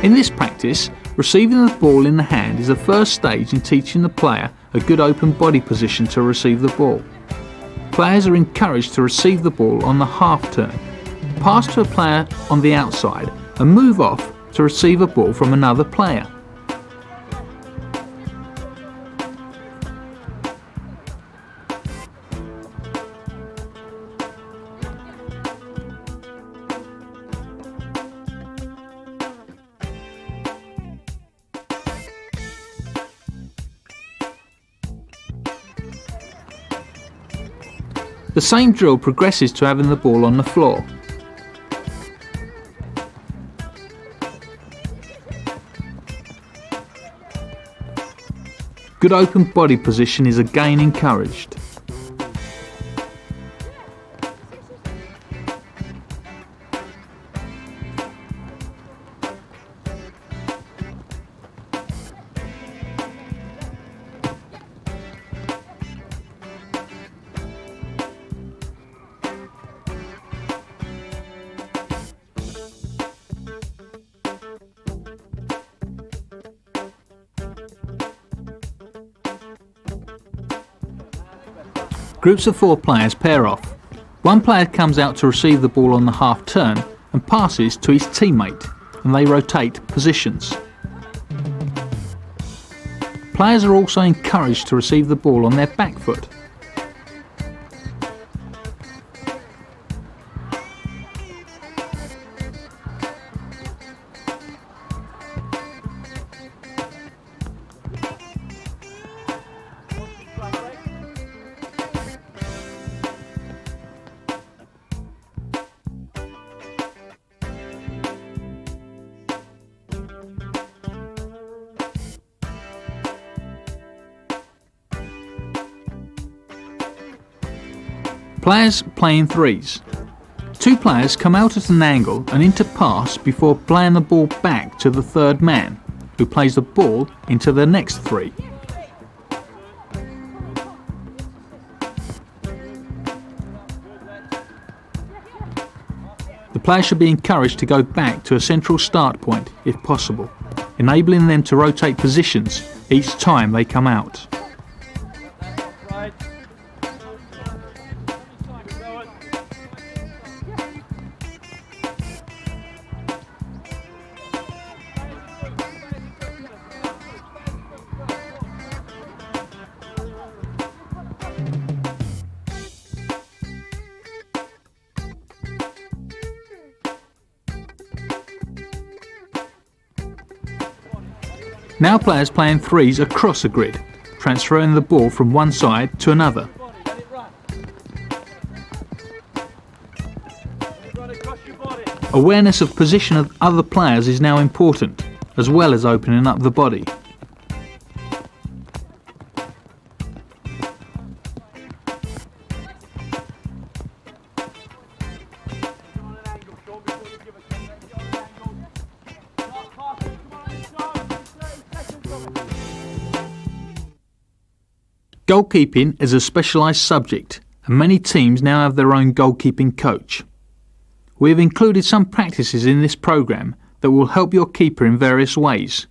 In this practice, receiving the ball in the hand is the first stage in teaching the player a good open body position to receive the ball. Players are encouraged to receive the ball on the half turn, pass to a player on the outside and move off to receive a ball from another player. The same drill progresses to having the ball on the floor. Good open body position is again encouraged. Groups of 4 players pair off. One player comes out to receive the ball on the half turn and passes to his teammate, and they rotate positions. Players are also encouraged to receive the ball on their back foot. Players play in threes. 2 players come out at an angle and interpass before playing the ball back to the third man, who plays the ball into the next 3. The player should be encouraged to go back to a central start point if possible, enabling them to rotate positions each time they come out. Now players play in threes across a grid, transferring the ball from one side to another. Awareness of position of other players is now important, as well as opening up the body. Goalkeeping is a specialised subject, and many teams now have their own goalkeeping coach. We have included some practices in this programme that will help your keeper in various ways.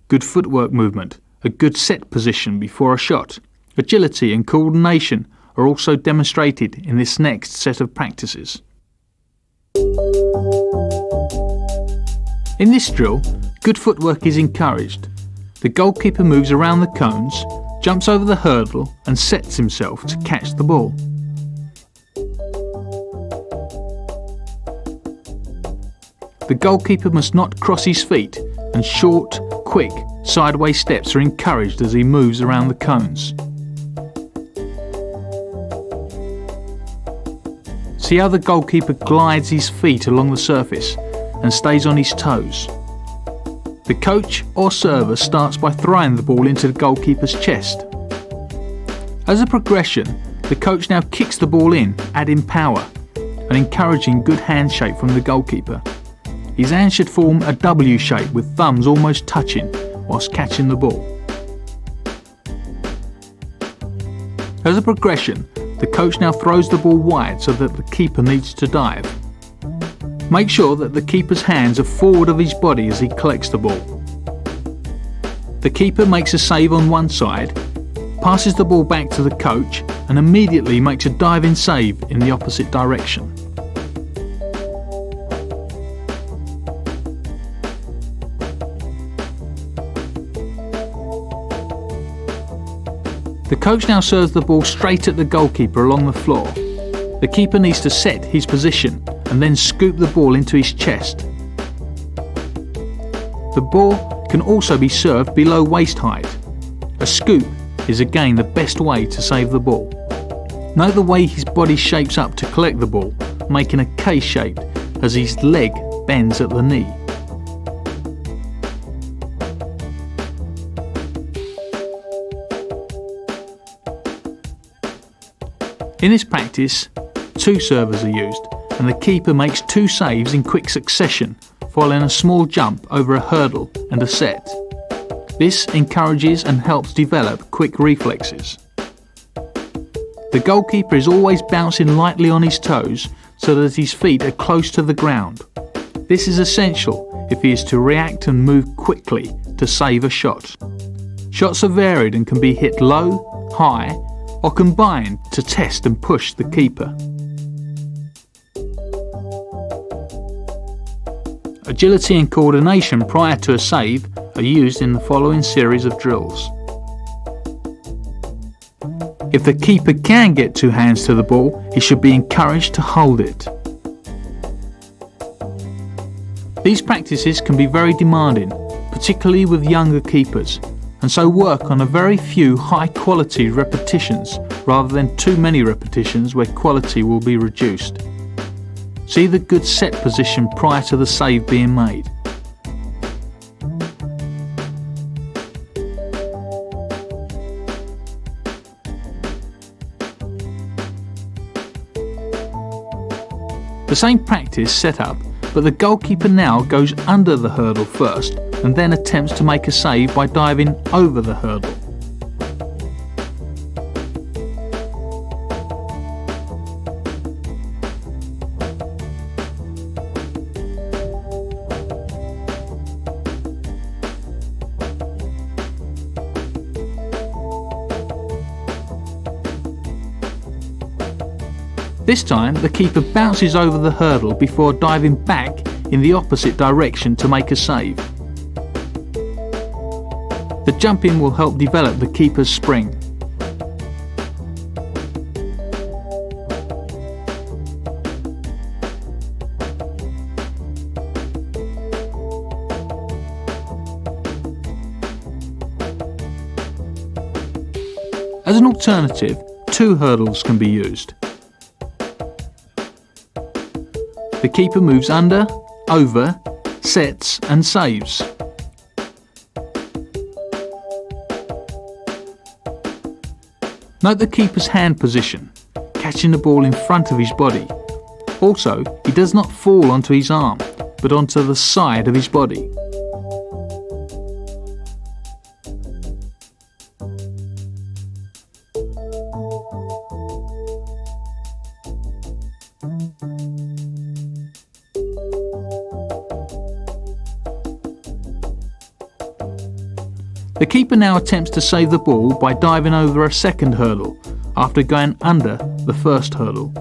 Good footwork movement, a good set position before a shot, agility and coordination are also demonstrated in this next set of practices. In this drill, good footwork is encouraged. The goalkeeper moves around the cones, jumps over the hurdle and sets himself to catch the ball. The goalkeeper must not cross his feet, and short, quick, sideways steps are encouraged as he moves around the cones. See how the goalkeeper glides his feet along the surface and stays on his toes. The coach or server starts by throwing the ball into the goalkeeper's chest. As a progression, the coach now kicks the ball in, adding power and encouraging good hand shape from the goalkeeper. His hand should form a W shape with thumbs almost touching whilst catching the ball. As a progression, the coach now throws the ball wide so that the keeper needs to dive. Make sure that the keeper's hands are forward of his body as he collects the ball. The keeper makes a save on one side, passes the ball back to the coach and immediately makes a diving save in the opposite direction. The coach now serves the ball straight at the goalkeeper along the floor. The keeper needs to set his position and then scoop the ball into his chest. The ball can also be served below waist height. A scoop is again the best way to save the ball. Note the way his body shapes up to collect the ball, making a K shape as his leg bends at the knee. In this practice, 2 servers are used and the keeper makes 2 saves in quick succession following a small jump over a hurdle and a set. This encourages and helps develop quick reflexes. The goalkeeper is always bouncing lightly on his toes so that his feet are close to the ground. This is essential if he is to react and move quickly to save a shot. Shots are varied and can be hit low, high, or combined to test and push the keeper. Agility and coordination prior to a save are used in the following series of drills. If the keeper can get 2 hands to the ball, he should be encouraged to hold it. These practices can be very demanding, particularly with younger keepers, and so work on a very few high-quality repetitions rather than too many repetitions where quality will be reduced. See the good set position prior to the save being made. The same practice set up, but the goalkeeper now goes under the hurdle first and then attempts to make a save by diving over the hurdle. This time the keeper bounces over the hurdle before diving back in the opposite direction to make a save. The jumping will help develop the keeper's spring. As an alternative, 2 hurdles can be used. The keeper moves under, over, sets and saves. Note the keeper's hand position, catching the ball in front of his body. Also, he does not fall onto his arm, but onto the side of his body. The keeper now attempts to save the ball by diving over a second hurdle after going under the first hurdle.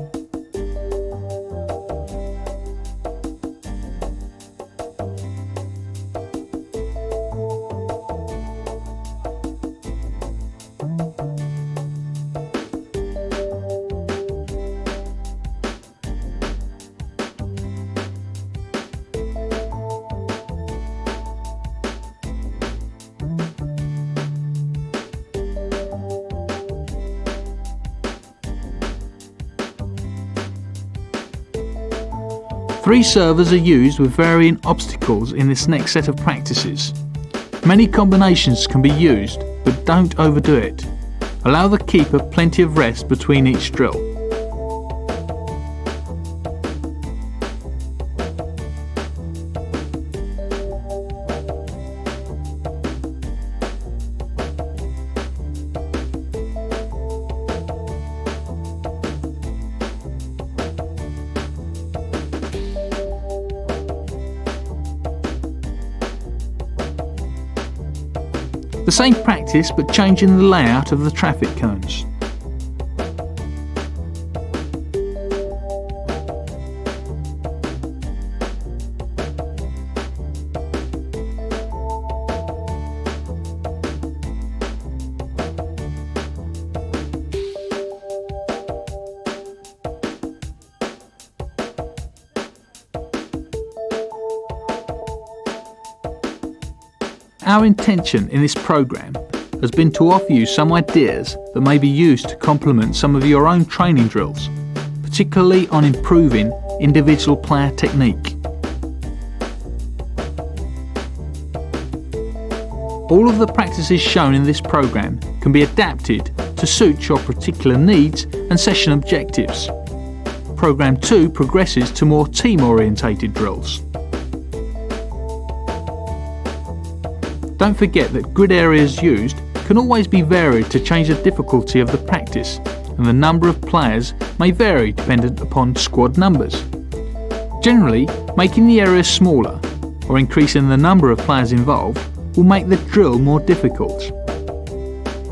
Three servers are used with varying obstacles in this next set of practices. Many combinations can be used, but don't overdo it. Allow the keeper plenty of rest between each drill. The same practice but changing the layout of the traffic cones. Our intention in this programme has been to offer you some ideas that may be used to complement some of your own training drills, particularly on improving individual player technique. All of the practices shown in this programme can be adapted to suit your particular needs and session objectives. Programme 2 progresses to more team-orientated drills. Don't forget that grid areas used can always be varied to change the difficulty of the practice, and the number of players may vary dependent upon squad numbers. Generally, making the areas smaller or increasing the number of players involved will make the drill more difficult.